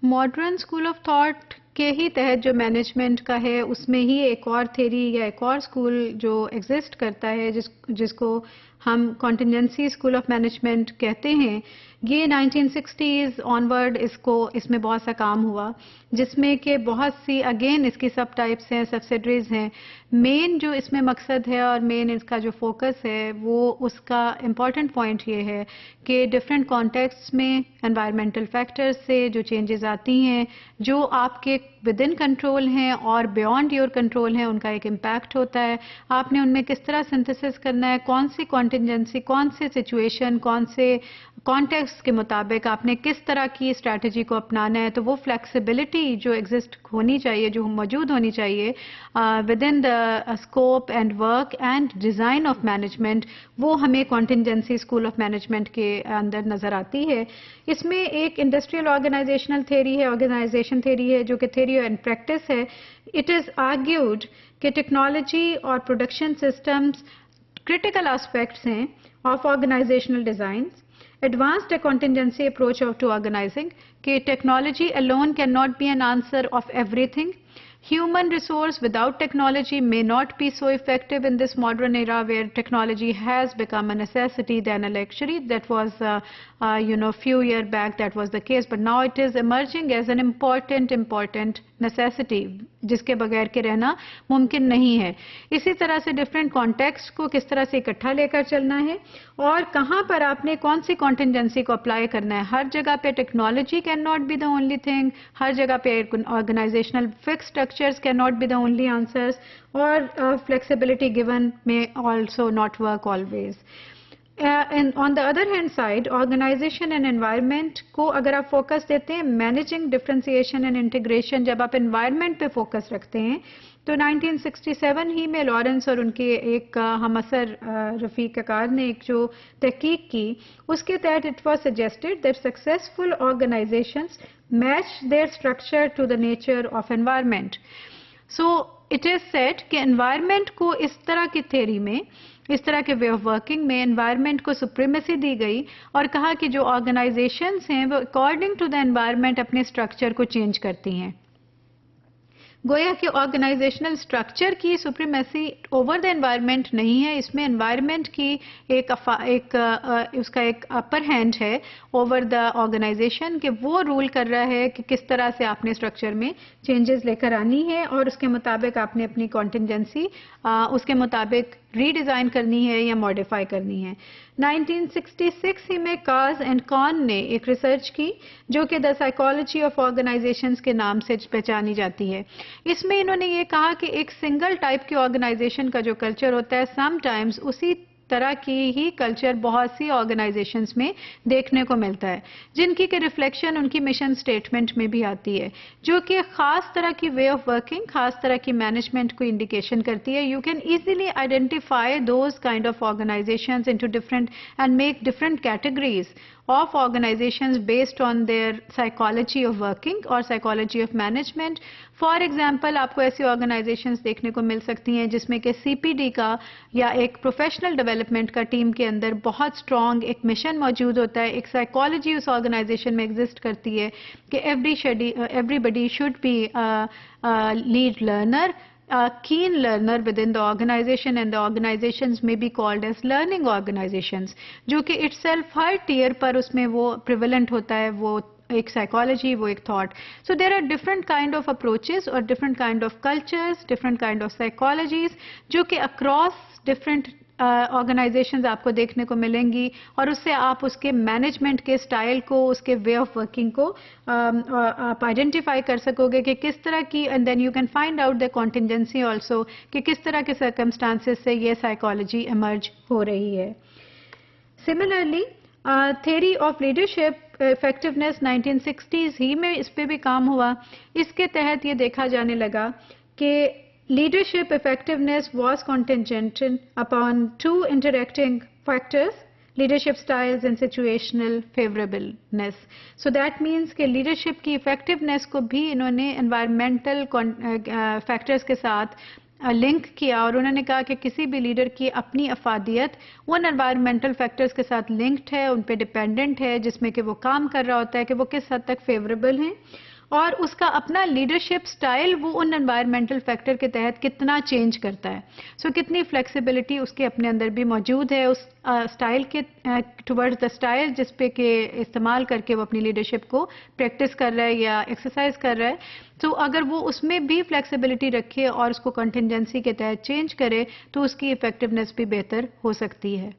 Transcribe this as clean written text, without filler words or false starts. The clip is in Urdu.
ماڈرن اسکول آف تھاٹ کے ہی تحت جو مینجمنٹ کا ہے اس میں ہی ایک اور تھیری یا ایک اور اسکول جو ایگزسٹ کرتا ہے جس کو ہم کانٹینجنسی اسکول آف مینجمنٹ کہتے ہیں. یہ 1960s آنورڈ اس میں بہت سا کام ہوا جس میں کہ بہت سی اگین اس کی سب ٹائپس ہیں, سبسیڈریز ہیں. مین جو اس میں مقصد ہے اور مین اس کا جو فوکس ہے وہ اس کا امپورٹنٹ پوائنٹ یہ ہے کہ ڈفرینٹ کانٹیکسٹ میں انوائرمنٹل فیکٹرز سے جو چینجز آتی ہیں جو آپ کے ود ان کنٹرول ہیں اور بیونڈ یور کنٹرول ہیں ان کا ایک امپیکٹ ہوتا ہے. آپ نے ان میں کس طرح سنتھسس کرنا ہے, کون سی کانٹینجنسی, کون سے سچویشن, کون سے کانٹیکسٹ کے مطابق آپ نے کس طرح کی اسٹریٹجی کو اپنانا ہے. تو وہ فلیکسیبلٹی جو ایگزسٹ ہونی چاہیے, جو موجود ہونی چاہیے with in the scope and work and design of management, وہ ہمیں کانٹینجنسی اسکول آف مینجمنٹ کے اندر نظر آتی ہے. اس میں ایک انڈسٹریل آرگنائزیشنل تھیری ہے, آرگنائزیشن تھیری ہے جو کہ تھیری اینڈ پریکٹس ہے. اٹ از آرگیوڈ کہ ٹیکنالوجی اور پروڈکشن سسٹمز critical aspects ہیں of organizational designs. Advanced contingency approach to organizing کہ technology alone cannot be an answer of everything. Human resource without technology may not be so effective in this modern era where technology has become a necessity than a luxury. That was few years back that was the case, but now it is emerging as an important necessity جس کے بغیر کے رہنا ممکن نہیں ہے. اسی طرح سے ڈفرینٹ کانٹیکسٹ کو کس طرح سے اکٹھا لے کر چلنا ہے اور کہاں پر آپ نے کون سی کانٹینجنسی کو اپلائی کرنا ہے. ہر جگہ پہ technology can not be the only thing, ہر جگہ پہ organisational fix structures can not be the only answers, اور فلیکسیبلٹی گیون میں also not work always. And on the other hand side, organization and environment کو اگر آپ فوکس دیتے ہیں, مینیجنگ ڈفرینسیشن اینڈ انٹیگریشن, جب آپ انوائرمنٹ پہ فوکس رکھتے ہیں تو 1967 ہی میں لارنس اور ان کے ایک ہم اثر رفیق کار نے ایک جو تحقیق کی اس کے تحت it was suggested that successful organizations match their structure to the nature of environment. So it is said کہ انوائرمنٹ کو اس طرح کی تھیری میں, اس طرح کے وے آف ورکنگ میں انوائرمنٹ کو سپریمیسی دی گئی اور کہا کہ جو آرگنائزیشنز ہیں وہ اکارڈنگ ٹو دا انوائرمنٹ اپنے اسٹرکچر کو چینج کرتی ہیں. گویا کہ آرگنائزیشنل اسٹرکچر کی سپریمیسی اوور دا انوائرمنٹ نہیں ہے, اس میں انوائرمنٹ کی اس کا ایک اپر ہینڈ ہے اوور دا آرگنائزیشن کہ وہ رول کر رہا ہے کہ کس طرح سے آپ نے اسٹرکچر میں چینجز لے کر آنی ہے اور اس کے مطابق آپ نے اپنی کانٹینجنسی اس کے مطابق ری ڈیزائن کرنی ہے یا ماڈیفائی کرنی ہے. 1966 ہی میں کاز اینڈ کان نے ایک ریسرچ کی جو کہ دا سائیکالوجی آف آرگنائزیشنز کے نام سے پہچانی جاتی ہے. اس میں انہوں نے یہ کہا کہ ایک سنگل ٹائپ کی آرگنائزیشن کا جو کلچر ہوتا ہے سم ٹائمز اسی طرح کی ہی کلچر بہت سی آرگنائزیشنز میں دیکھنے کو ملتا ہے جن کی کہ ریفلیکشن ان کی مشن اسٹیٹمنٹ میں بھی آتی ہے جو کہ خاص طرح کی وے آف ورکنگ, خاص طرح کی مینجمنٹ کو انڈیکیشن کرتی ہے. You can easily identify those kind of organizations into different and make different categories of organizations based on their psychology of working اور psychology of management. For example, آپ کو ایسی organizations دیکھنے کو مل سکتی ہیں جس میں کہ CPD کا یا ایک professional development کا ٹیم کے اندر بہت strong ایک مشن موجود ہوتا ہے, ایک psychology اس organization میں exist کرتی ہے کہ everybody should be a lead learner, a keen learner within the organization, and the organizations may be called as learning organizations جو کہ itself ہر tier پر اس میں وہ prevalent ہوتا ہے, وہ ایک psychology, وہ ایک thought. So there are different kind of approaches or different kind of cultures, different kind of psychologies جو کہ across different آرگنائزیشنز آپ کو دیکھنے کو ملیں گی اور اس سے آپ اس کے مینجمنٹ کے سٹائل کو, اس کے وے آف ورکنگ کو آپ آئیڈینٹیفائی کر سکو گے کہ کس طرح کی, and then you can find out the contingency also کہ کس طرح کے سرکمسٹانسز سے یہ سائیکالوجی ایمرج ہو رہی ہے. Similarly theory of leadership effectiveness 1960s ہی میں اس پہ بھی کام ہوا. اس کے تحت یہ دیکھا جانے لگا کہ leadership effectiveness was contingent upon two interacting factors, leadership styles and situational favorableness. So that means کہ leadership کی effectiveness کو بھی انہوں نے environmental factors کے ساتھ لنک کیا اور انہوں نے کہا کہ کسی بھی لیڈر کی اپنی افادیت ان انوائرمنٹل فیکٹرز کے ساتھ لنکڈ ہے, ان پہ ڈپینڈنٹ ہے جس میں کہ وہ کام کر رہا ہوتا ہے کہ وہ کس حد تک فیوریبل ہیں. اور اس کا اپنا لیڈرشپ سٹائل وہ ان انوائرمنٹل فیکٹر کے تحت کتنا چینج کرتا ہے. سو کتنی فلیکسیبلٹی اس کے اپنے اندر بھی موجود ہے اس سٹائل کے ٹورڈز دا سٹائل جس پہ کہ استعمال کر کے وہ اپنی لیڈرشپ کو پریکٹس کر رہا ہے یا ایکسرسائز کر رہا ہے. تو اگر وہ اس میں بھی فلیکسیبلٹی رکھے اور اس کو کنٹینجنسی کے تحت چینج کرے تو اس کی افیکٹونیس بھی بہتر ہو سکتی ہے.